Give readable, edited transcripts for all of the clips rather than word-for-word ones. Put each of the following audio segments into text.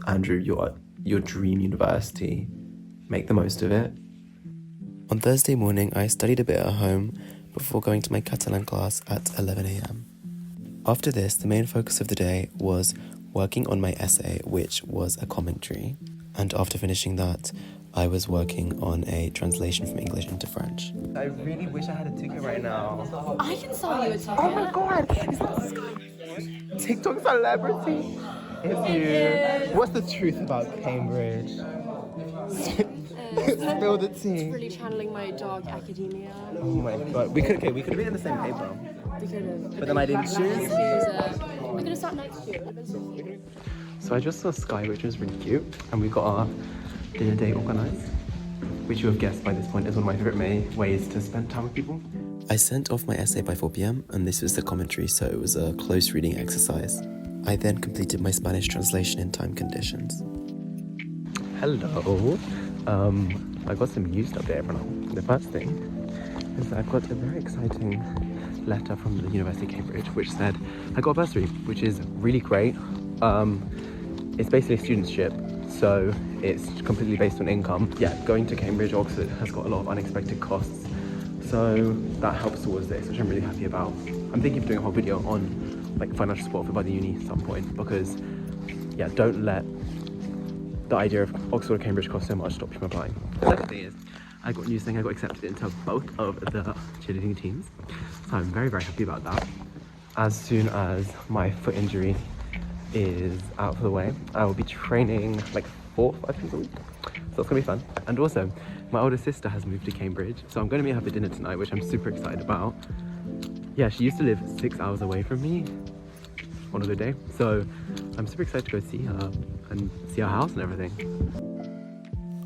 Andrew, your dream university. Make the most of it. On Thursday morning, I studied a bit at home before going to my Catalan class at 11 a.m. After this, the main focus of the day was working on my essay, which was a commentary. And after finishing that, I was working on a translation from English into French. I really wish I had a ticket right now. I can sell you a ticket. Oh my god! Is that this guy? TikTok celebrity? It's you. What's the truth about Cambridge? Spill the tea. It's really channeling my dog academia. Oh my god. We could have been in the same paper. We could have. But then I didn't choose. I could have sat next to you. It would have been so sweet. So I just saw Sky, which was really cute, and we got our dinner date organised, which you have guessed by this point is one of my favourite ways to spend time with people. I sent off my essay by 4 p.m. and this was the commentary, so it was a close reading exercise. I then completed my Spanish translation in time conditions. Hello. I got some news to update everyone on. The first thing is that I've got a very exciting letter from the University of Cambridge which said I got a bursary, which is really great. It's basically a studentship, so it's completely based on income. Yeah, going to Cambridge, Oxford has got a lot of unexpected costs, so that helps towards this, which I'm really happy about. I'm thinking of doing a whole video on like financial support for by the uni at some point, because yeah, don't let the idea of Oxford or Cambridge cost so much stop you from applying. The second thing is, I got news saying I got accepted into both of the cheerleading teams, so I'm very, very happy about that. As soon as my foot injury is out of the way, I will be training like 4 or 5 times a week, so that's gonna be fun. And also, my older sister has moved to Cambridge, so I'm gonna meet her for dinner tonight, which I'm super excited about. Yeah, she used to live 6 hours away from me on a good day, so I'm super excited to go see her and see our house and everything.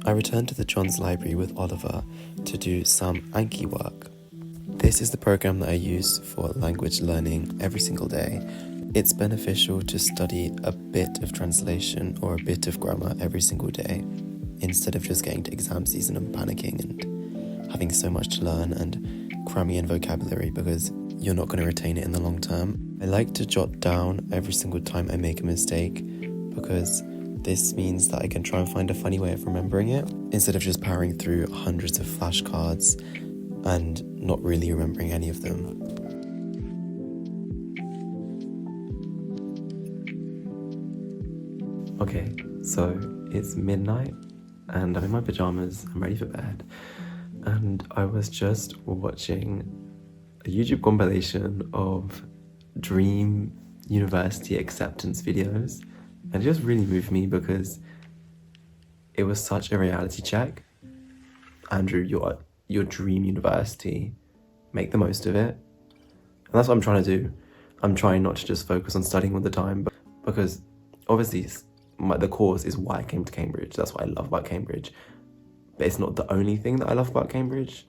I returned to the John's Library with Oliver to do some Anki work. This is the program that I use for language learning every single day. It's beneficial to study a bit of translation or a bit of grammar every single day, instead of just getting to exam season and panicking and having so much to learn and cramming in vocabulary because you're not going to retain it in the long term. I like to jot down every single time I make a mistake because this means that I can try and find a funny way of remembering it instead of just powering through hundreds of flashcards and not really remembering any of them. Okay, so it's midnight and I'm in my pajamas, I'm ready for bed, and I was just watching a YouTube compilation of dream university acceptance videos, and it just really moved me because it was such a reality check. Andrew, your dream university, make the most of it. And that's what I'm trying to do. I'm trying not to just focus on studying all the time, but because obviously the course is why I came to Cambridge. That's what I love about Cambridge. But it's not the only thing that I love about Cambridge.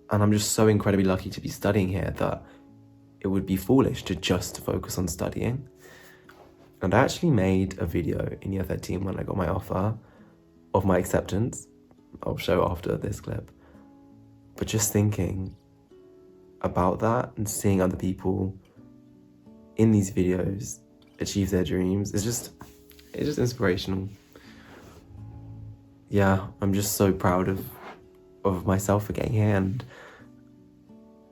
And I'm just so incredibly lucky to be studying here that it would be foolish to just focus on studying. And I actually made a video in year 13 when I got my offer of my acceptance. I'll show after this clip. But just thinking about that and seeing other people in these videos achieve their dreams it's just inspirational. Yeah, I'm just so proud of myself for getting here, and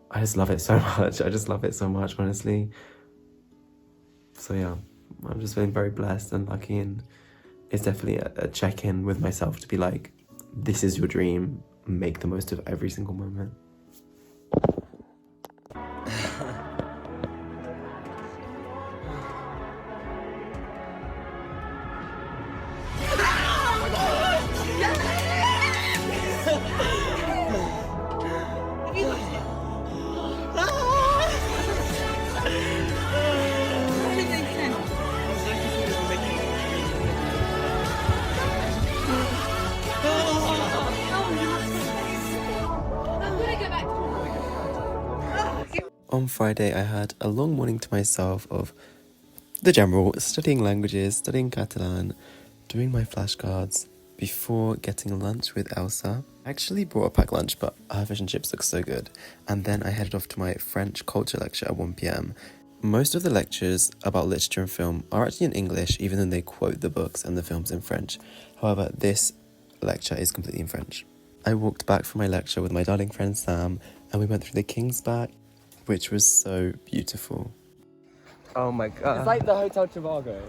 I just love it so much. I just love it so much, honestly. So yeah, I'm just feeling very blessed and lucky, and it's definitely a check-in with myself to be like, this is your dream, make the most of every single moment. On Friday, I had a long morning to myself of the general, studying languages, studying Catalan, doing my flashcards, before getting lunch with Elsa. I actually brought a packed lunch, but her fish and chips look so good. And then I headed off to my French culture lecture at 1 p.m. Most of the lectures about literature and film are actually in English, even though they quote the books and the films in French. However, this lecture is completely in French. I walked back from my lecture with my darling friend Sam, and we went through the King's Back, which was so beautiful. Oh my god. It's like the Hotel Trivago.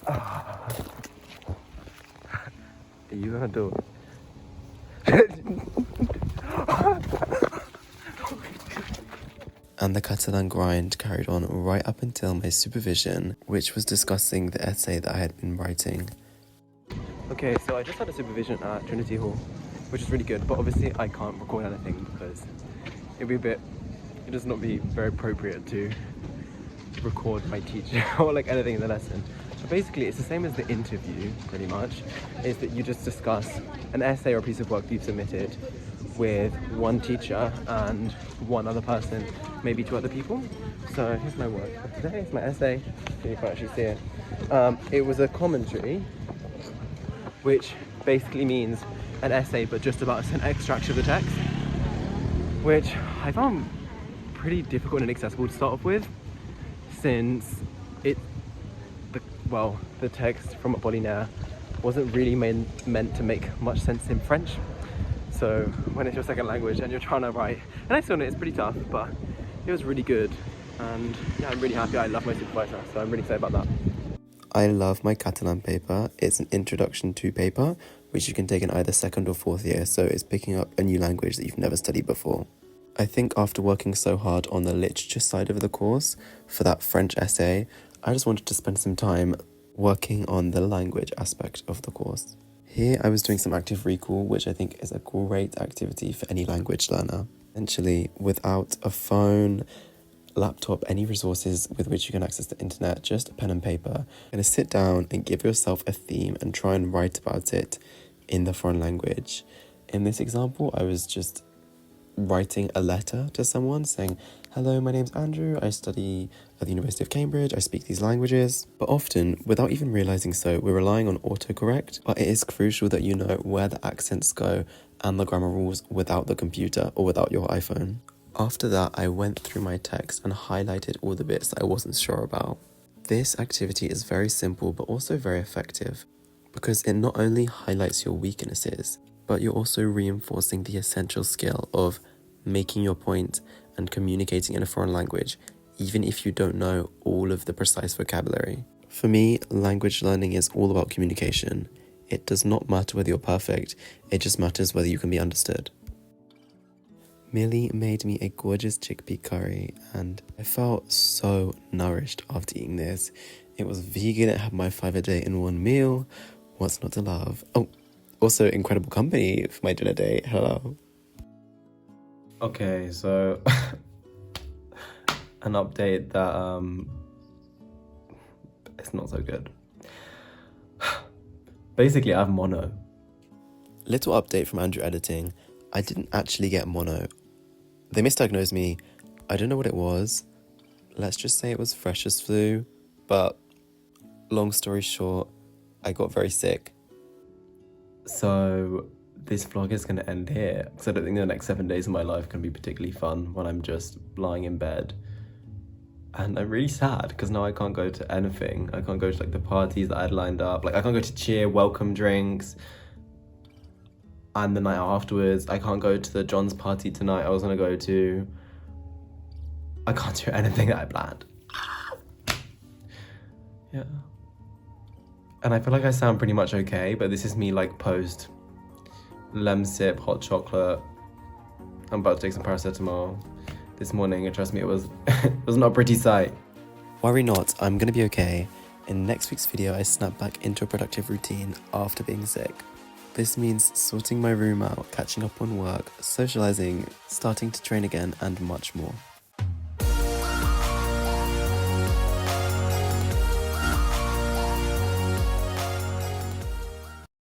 Are you gonna do it? And the Catalan grind carried on right up until my supervision, which was discussing the essay that I had been writing. Okay, so I just had a supervision at Trinity Hall, which is really good, but obviously I can't record anything because it does not be very appropriate to record my teacher or like anything in the lesson. So basically it's the same as the interview, pretty much, is that you just discuss an essay or a piece of work you've submitted with one teacher and one other person, maybe two other people. So here's my work for today, it's my essay, so you can actually see it. It was a commentary, which basically means an essay but just about an extract of the text, which I found pretty difficult and inaccessible to start off with, since the text from Apollinaire wasn't really meant to make much sense in French. So when it's your second language and you're trying to write, and I still know it's pretty tough, but it was really good. And yeah, I'm really happy. I love my supervisor, so I'm really excited about that. I love my Catalan paper. It's an introduction to paper, which you can take in either second or fourth year, so it's picking up a new language that you've never studied before. I think after working so hard on the literature side of the course for that French essay, I just wanted to spend some time working on the language aspect of the course. Here I was doing some active recall, which I think is a great activity for any language learner. Essentially, without a phone, laptop, any resources with which you can access the internet, just a pen and paper, you're going to sit down and give yourself a theme and try and write about it in the foreign language. In this example, I was just writing a letter to someone saying, "Hello, my name's Andrew, I study at the University of Cambridge, I speak these languages." But often, without even realising so, we're relying on autocorrect, but it is crucial that you know where the accents go and the grammar rules without the computer or without your iPhone. After that, I went through my text and highlighted all the bits that I wasn't sure about. This activity is very simple but also very effective because it not only highlights your weaknesses, but you're also reinforcing the essential skill of making your point and communicating in a foreign language, even if you don't know all of the precise vocabulary. For me, language learning is all about communication. It does not matter whether you're perfect, it just matters whether you can be understood. Millie made me a gorgeous chickpea curry and I felt so nourished after eating this. It was vegan, it had my 5 a day in one meal. What's not to love? Oh, also incredible company for my dinner date. Hello. Okay, so an update that it's not so good. Basically, I have mono. Little update from Andrew editing. I didn't actually get mono. They misdiagnosed me. I don't know what it was. Let's just say it was freshers' flu. But long story short, I got very sick. So this vlog is going to end here because I don't think the next 7 days of my life can be particularly fun when I'm just lying in bed. And I'm really sad because now I can't go to anything. I can't go to like the parties that I had lined up. Like I can't go to cheer, welcome drinks. And the night afterwards, I can't go to the John's party tonight I was going to go to. I can't do anything that I planned. Yeah. And I feel like I sound pretty much okay, but this is me like post Lemsip, hot chocolate. I'm about to take some paracetamol this morning, and trust me, it was not a pretty sight. Worry not, I'm gonna be okay. In next week's video, I snap back into a productive routine after being sick. This means sorting my room out, catching up on work, socializing, starting to train again, and much more.